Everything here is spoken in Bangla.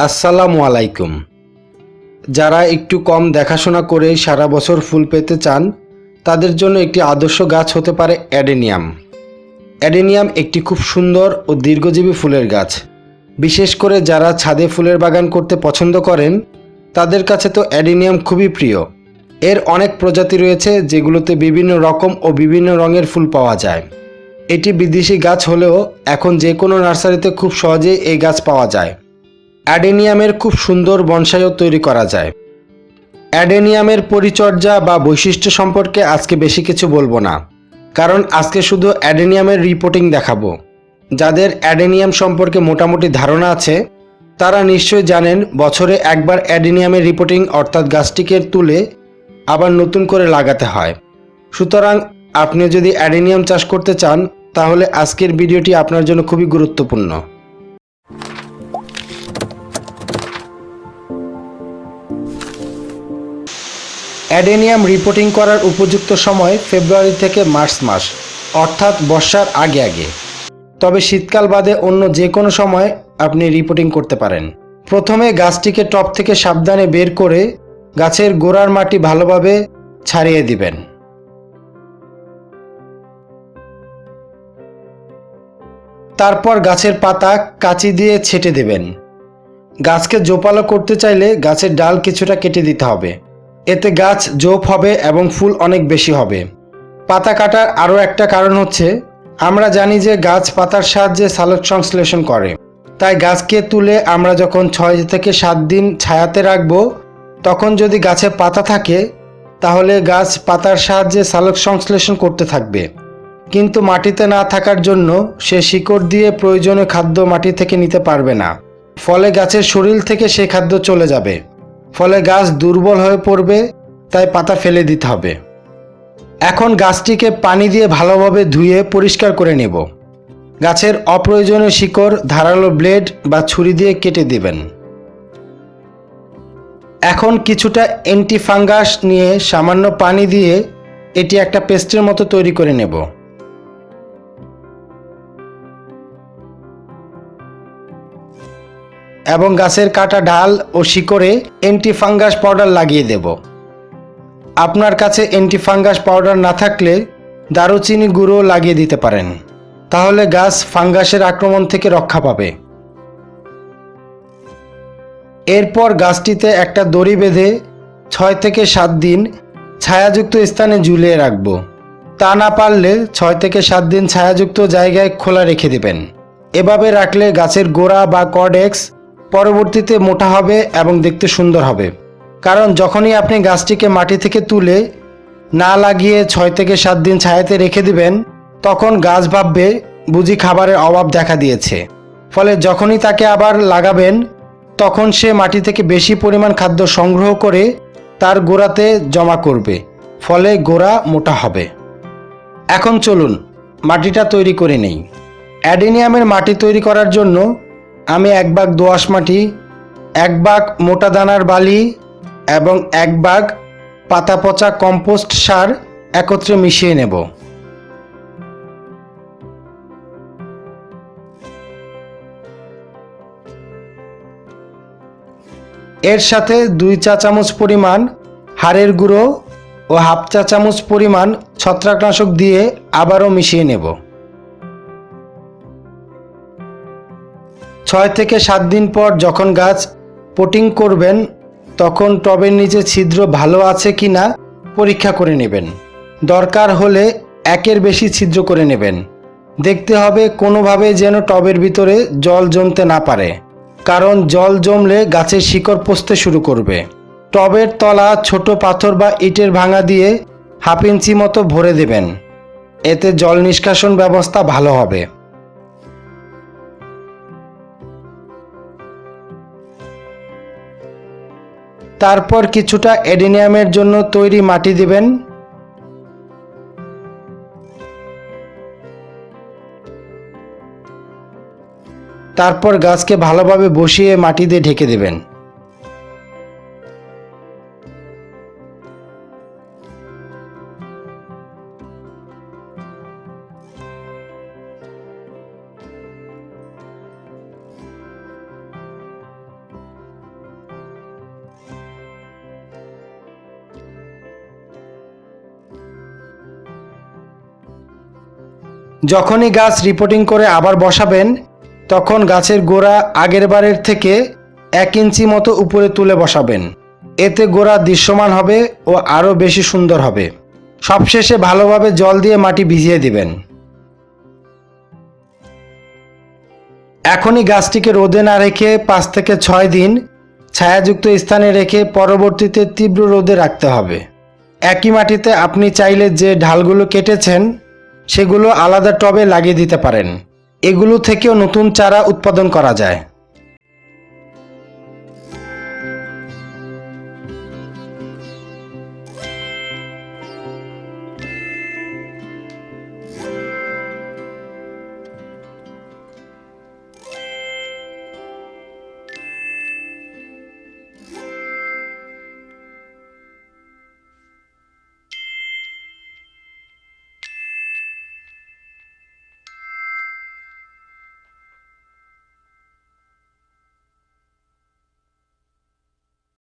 আসসালামু আলাইকুম। যারা একটু কম দেখাশোনা করে সারা বছর ফুল পেতে চান তাদের জন্য একটি আদর্শ গাছ হতে পারে অ্যাডেনিয়াম। অ্যাডেনিয়াম একটি খুব সুন্দর ও দীর্ঘজীবী ফুলের গাছ। বিশেষ করে যারা ছাদে ফুলের বাগান করতে পছন্দ করেন তাদের কাছে তো অ্যাডেনিয়াম খুবই প্রিয়। এর অনেক প্রজাতি রয়েছে যেগুলোতে বিভিন্ন রকম ও বিভিন্ন রঙের ফুল পাওয়া যায়। এটি বিদেশি গাছ হলেও এখন যে কোনো নার্সারিতে খুব সহজেই এই গাছ পাওয়া যায়। অ্যাডেনিয়ামের খুব সুন্দর বনসাইও তৈরি করা যায়। অ্যাডেনিয়ামের পরিচর্যা বা বৈশিষ্ট্য সম্পর্কে আজকে বেশি কিছু বলবো না, কারণ আজকে শুধু অ্যাডেনিয়ামের রিপোর্টিং দেখাবো। যাদের অ্যাডেনিয়াম সম্পর্কে মোটামুটি ধারণা আছে তারা নিশ্চয়ই জানেন বছরে একবার অ্যাডেনিয়ামের রিপোর্টিং অর্থাৎ গাছটিকে তুলে আবার নতুন করে লাগাতে হয়। সুতরাং আপনি যদি অ্যাডেনিয়াম চাষ করতে চান তাহলে আজকের ভিডিওটি আপনার জন্য খুবই গুরুত্বপূর্ণ। অ্যাডেনিয়াম রিপোর্টিং করার উপযুক্ত সময় ফেব্রুয়ারি থেকে মার্চ মাস, অর্থাৎ বর্ষার আগে আগে। তবে শীতকাল বাদে অন্য যে কোনো সময় আপনি রিপোর্টিং করতে পারেন। প্রথমে গাছটিকে টব থেকে সাবধানে বের করে গাছের গোড়ার মাটি ভালোভাবে ছাড়িয়ে দিবেন। তারপর গাছের পাতা কাঁচি দিয়ে ছেঁটে দেবেন। গাছকে জোপালো করতে চাইলে গাছের ডাল কিছুটা কেটে দিতে হবে, এতে গাছ জোপ হবে এবং ফুল অনেক বেশি হবে। পাতা কাটার আরও একটা কারণ হচ্ছে আমরা জানি যে গাছ পাতার সাহায্যে সালোক সংশ্লেষণ করে, তাই গাছকে তুলে আমরা যখন 6 থেকে 7 দিন ছায়াতে রাখবো তখন যদি গাছে পাতা থাকে তাহলে গাছ পাতার সাহায্যে সালোক সংশ্লেষণ করতে থাকবে, কিন্তু মাটিতে না থাকার জন্য সে শিকড় দিয়ে প্রয়োজনীয় খাদ্য মাটি থেকে নিতে পারবে না। ফলে গাছের শরীর থেকে সেই খাদ্য চলে যাবে, ফলে গাছ দুর্বল হয়ে পড়বে, তাই পাতা ফেলে দিতে হবে। এখন গাছটিকে পানি দিয়ে ভালোভাবে ধুয়ে পরিষ্কার করে নেব। গাছের অপ্রয়োজনীয় শিকড় ধারালো ব্লেড বা ছুরি দিয়ে কেটে দেবেন। এখন কিছুটা অ্যান্টিফাঙ্গাস নিয়ে সামান্য পানি দিয়ে এটি একটা পেস্টের মতো তৈরি করে নেব। এবং গাছের কাটা ডাল ও শিকড়ে অ্যান্টিফাঙ্গাস পাউডার লাগিয়ে দেব। আপনার কাছে অ্যান্টিফাঙ্গাস পাউডার না থাকলে দারুচিনি গুঁড়ো লাগিয়ে দিতে পারেন, তাহলে গাছ ফাঙ্গাসের আক্রমণ থেকে রক্ষা পাবে। এরপর গাছটিতে একটা দড়ি বেঁধে 6 থেকে 7 দিন ছায়াযুক্ত স্থানে ঝুলিয়ে রাখব। তা না পারলে 6 থেকে 7 দিন ছায়াযুক্ত জায়গায় খোলা রেখে দেবেন। এভাবে রাখলে গাছের গোড়া বা কর্ডেক্স পরবর্তীতে মোটা হবে এবং দেখতে সুন্দর হবে। কারণ যখনই আপনি গাছটিকে মাটি থেকে তুলে না লাগিয়ে 6 থেকে 7 দিন ছায়াতে রেখে দিবেন তখন গাছ ভাববে বুঝি খাবারের অভাব দেখা দিয়েছে। ফলে যখনই তাকে আবার লাগাবেন তখন সে মাটি থেকে বেশি পরিমাণ খাদ্য সংগ্রহ করে তার গোড়াতে জমা করবে, ফলে গোড়া মোটা হবে। এখন চলুন মাটিটা তৈরি করে নেই। অ্যাডেনিয়ামের মাটি তৈরি করার জন্য আমি 1 ভাগ দোআঁশ মাটি, 1 ভাগ মোটা দানার বালি এবং 1 ভাগ পাতা পচা কম্পোস্ট সার একত্রে মিশিয়ে নেব। এর সাথে 2 চা চামচ পরিমাণ হাড়ের গুঁড়ো ও হাফ চা চামচ পরিমাণ ছত্রাকনাশক দিয়ে আবারও মিশিয়ে নেব। 6 থেকে 7 দিন পর যখন গাছ পটিং করবেন তখন টবের নিচে ছিদ্র ভালো আছে কিনা পরীক্ষা করে নেবেন। দরকার হলে 1-এর বেশি ছিদ্র করে নেবেন। দেখতে হবে কোনোভাবে যেন টবের ভিতরে জল জমতে না পারে, কারণ জল জমলে গাছের শিকড় পচতে শুরু করবে। টবের তলা ছোট পাথর বা ইটের ভাঙা দিয়ে 1/2 ইঞ্চি মতো ভরে দেবেন, এতে জল নিষ্কাশন ব্যবস্থা ভালো হবে। তারপর কিছুটা অ্যাডেনিয়ামের জন্য তৈরি মাটি দিবেন। তারপর গাছকে ভালোভাবে বসিয়ে মাটি দিয়ে ঢেকে দেবেন। যখনই গাছ রিপোর্টিং করে আবার বসাবেন, তখন গাছের গোড়া আগের বারের থেকে 1 ইঞ্চি মতো উপরে তুলে বসাবেন। এতে গোড়া দৃশ্যমান হবে ও আরও বেশি সুন্দর হবে। সবশেষে ভালোভাবে জল দিয়ে মাটি ভিজিয়ে দিবেন। এখনই গাছটিকে রোদে না রেখে 5 থেকে 6 দিন ছায়াযুক্ত স্থানে রেখে পরবর্তীতে তীব্র রোদে রাখতে হবে। একই মাটিতে আপনি চাইলে যে ঢালগুলো কেটেছেন সেগুলো আলাদা টবে লাগিয়ে দিতে পারেন। এগুলো থেকেও নতুন চারা উৎপাদন করা যায়।